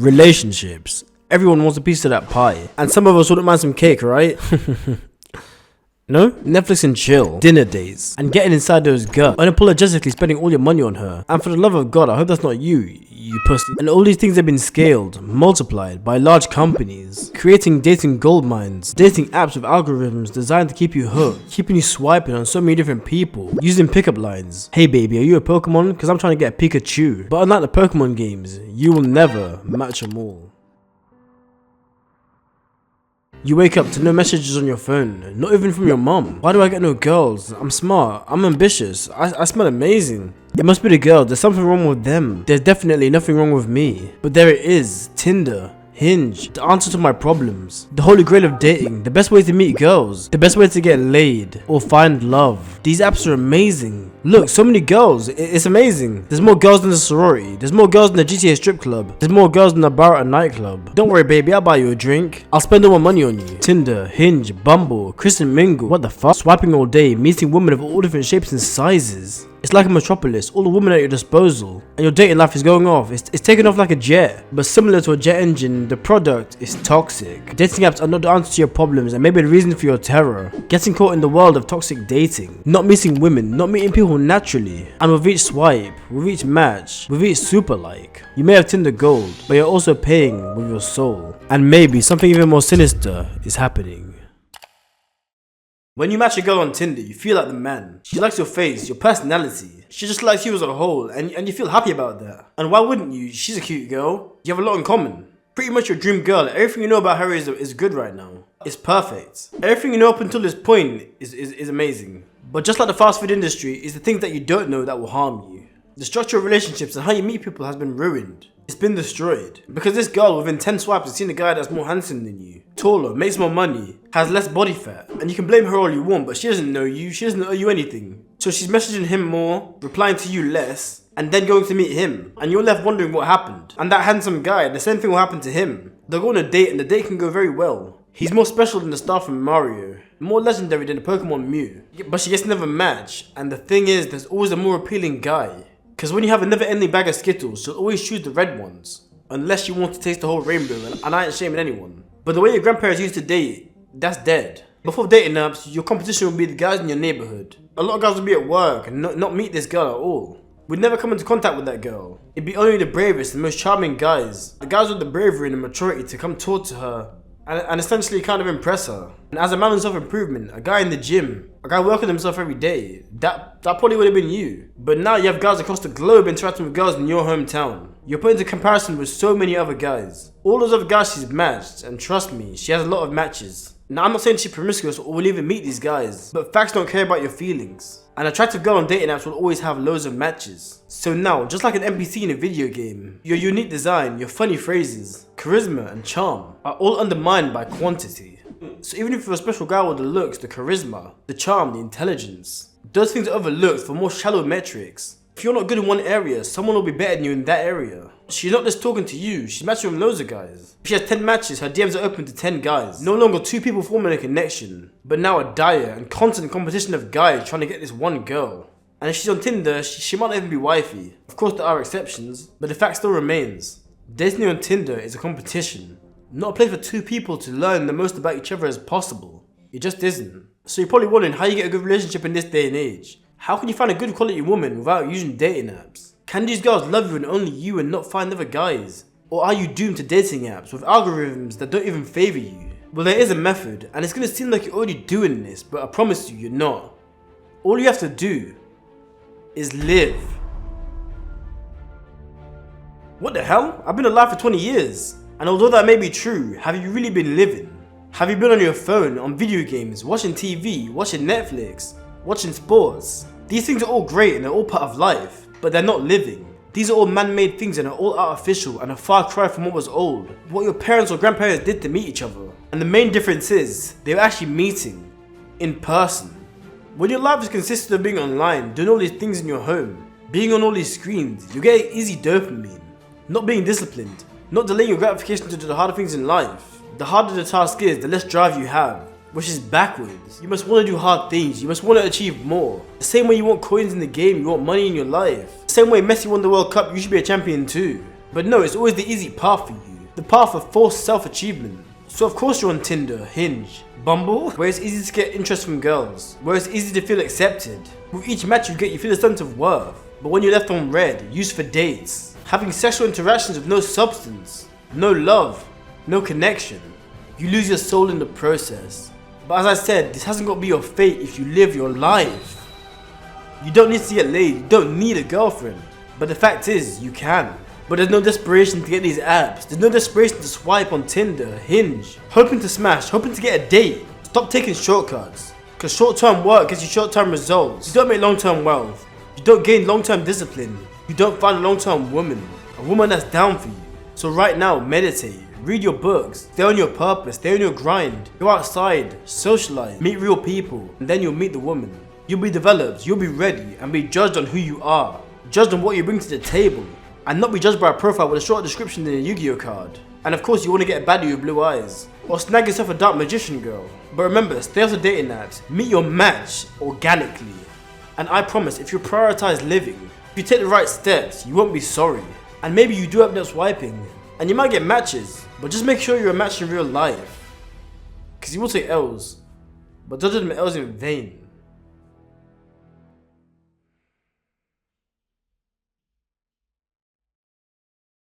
Relationships. Everyone wants a piece of that pie. And some of us wouldn't mind some cake, right? No? Netflix and chill, dinner dates, and getting inside those girls, unapologetically spending all your money on her. And for the love of God, I hope that's not you pussy. And all these things have been scaled, multiplied by large companies, creating dating gold mines, dating apps with algorithms designed to keep you hooked, keeping you swiping on so many different people, using pickup lines. Hey baby, are you a Pokemon? Cause I'm trying to get a Pikachu. But unlike the Pokemon games, you will never match them all. You wake up to no messages on your phone, not even from your mom. Why do I get no girls? I'm smart, I'm ambitious, I smell amazing. It must be the girls, there's something wrong with them. There's definitely nothing wrong with me. But there it is, Tinder, Hinge, the answer to my problems. The holy grail of dating, the best way to meet girls, the best way to get laid, or find love. These apps are amazing. Look, so many girls, it's amazing. There's more girls than the sorority, there's more girls than the GTA strip club, there's more girls than the bar at a nightclub. Don't worry baby, I'll buy you a drink. I'll spend all my money on you. Tinder, Hinge, Bumble, Kiss and Mingle, what the fuck? Swiping all day, meeting women of all different shapes and sizes. It's like a metropolis, all the women at your disposal, and your dating life is going off. It's taking off like a jet, but similar to a jet engine, the product is toxic. Dating apps are not the answer to your problems and maybe the reason for your terror. Getting caught in the world of toxic dating, not meeting women, not meeting people naturally, and with each swipe, with each match, with each super like, you may have Tinder Gold, but you're also paying with your soul. And maybe something even more sinister is happening. When you match a girl on Tinder, you feel like the man. She likes your face, your personality. She just likes you as a whole, and you feel happy about that. And why wouldn't you? She's a cute girl. You have a lot in common. Pretty much your dream girl. Everything you know about her is good right now. It's perfect. Everything you know up until this point is amazing. But just like the fast food industry, it's the things that you don't know that will harm you. The structure of relationships and how you meet people has been ruined. It's been destroyed. Because this girl within 10 swipes has seen a guy that's more handsome than you, taller, makes more money, has less body fat. And you can blame her all you want, but she doesn't know you, she doesn't owe you anything. So she's messaging him more, replying to you less, and then going to meet him. And you're left wondering what happened. And that handsome guy, the same thing will happen to him. They'll go on a date and the date can go very well. He's more special than the star from Mario, more legendary than the Pokemon Mew. But she gets never matched, and the thing is, there's always a more appealing guy. Cause when you have a never-ending bag of Skittles, she'll always choose the red ones. Unless you want to taste the whole rainbow, and I ain't shaming anyone. But the way your grandparents used to date, that's dead. Before dating apps, your competition would be the guys in your neighborhood. A lot of guys would be at work and not meet this girl at all. We'd never come into contact with that girl. It'd be only the bravest and most charming guys. The guys with the bravery and the maturity to come talk to her and essentially kind of impress her. And as a man of self-improvement, a guy in the gym, a guy working himself every day, that probably would have been you. But now you have guys across the globe interacting with girls in your hometown. You're put into comparison with so many other guys. All those other guys she's matched, and trust me, she has a lot of matches. Now I'm not saying she's promiscuous or will even meet these guys, but facts don't care about your feelings. An attractive girl on dating apps will always have loads of matches. So now, just like an NPC in a video game, your unique design, your funny phrases, charisma and charm are all undermined by quantity. So even if you're a special guy with the looks, the charisma, the charm, the intelligence, those things are overlooked for more shallow metrics. If you're not good in one area, someone will be better than you in that area. She's not just talking to you, she's matching with loads of guys. If she has 10 matches, her DMs are open to 10 guys. No longer 2 people forming a connection, but now a dire and constant competition of guys trying to get this one girl. And if she's on Tinder, she might not even be wifey. Of course there are exceptions, but the fact still remains. Dating on Tinder is a competition, not a place for 2 people to learn the most about each other as possible. It just isn't. So you're probably wondering how you get a good relationship in this day and age. How can you find a good quality woman without using dating apps? Can these girls love you and only you and not find other guys? Or are you doomed to dating apps with algorithms that don't even favor you? Well, there is a method, and it's gonna seem like you're already doing this, but I promise you, you're not. All you have to do is live. What the hell? I've been alive for 20 years. And although that may be true, have you really been living? Have you been on your phone, on video games, watching TV, watching Netflix, watching sports? These things are all great and they're all part of life, but they're not living. These are all man-made things and are all artificial and a far cry from what was old, what your parents or grandparents did to meet each other. And the main difference is, they were actually meeting in person. When your life is consistent of being online, doing all these things in your home, being on all these screens, you get easy dopamine. Not being disciplined, not delaying your gratification to do the harder things in life. The harder the task is, the less drive you have, which is backwards. You must want to do hard things, you must want to achieve more. The same way you want coins in the game, you want money in your life. The same way Messi won the World Cup, you should be a champion too. But no, it's always the easy path for you. the path of forced self-achievement. So of course you're on Tinder, Hinge, Bumble, where it's easy to get interest from girls, where it's easy to feel accepted. With each match you get, you feel a sense of worth. But when you're left on red, used for dates, having sexual interactions with no substance, no love, no connection, you lose your soul in the process. But as I said, this hasn't got to be your fate if you live your life. You don't need to get laid, you don't need a girlfriend. But the fact is, you can. But there's no desperation to get these apps. There's no desperation to swipe on Tinder, Hinge, hoping to smash, hoping to get a date. Stop taking shortcuts. Cause short-term work gets you short-term results. You don't make long-term wealth. You don't gain long-term discipline. You don't find a long-term woman. A woman that's down for you. So right now, meditate. Read your books. Stay on your purpose. Stay on your grind. Go outside. Socialize. Meet real people. And then you'll meet the woman. You'll be developed. You'll be ready. And be judged on who you are. Judged on what you bring to the table. And not be judged by a profile with a short description in a Yu-Gi-Oh card. And of course you want to get a baddie with blue eyes. Or snag yourself a dark magician girl. But remember, stay off the dating apps. Meet your match organically. And I promise, if you prioritize living, if you take the right steps, you won't be sorry. And maybe you do end up swiping. And you might get matches. But just make sure you're a match in real life. Cause you will take L's. But don't do them L's in vain.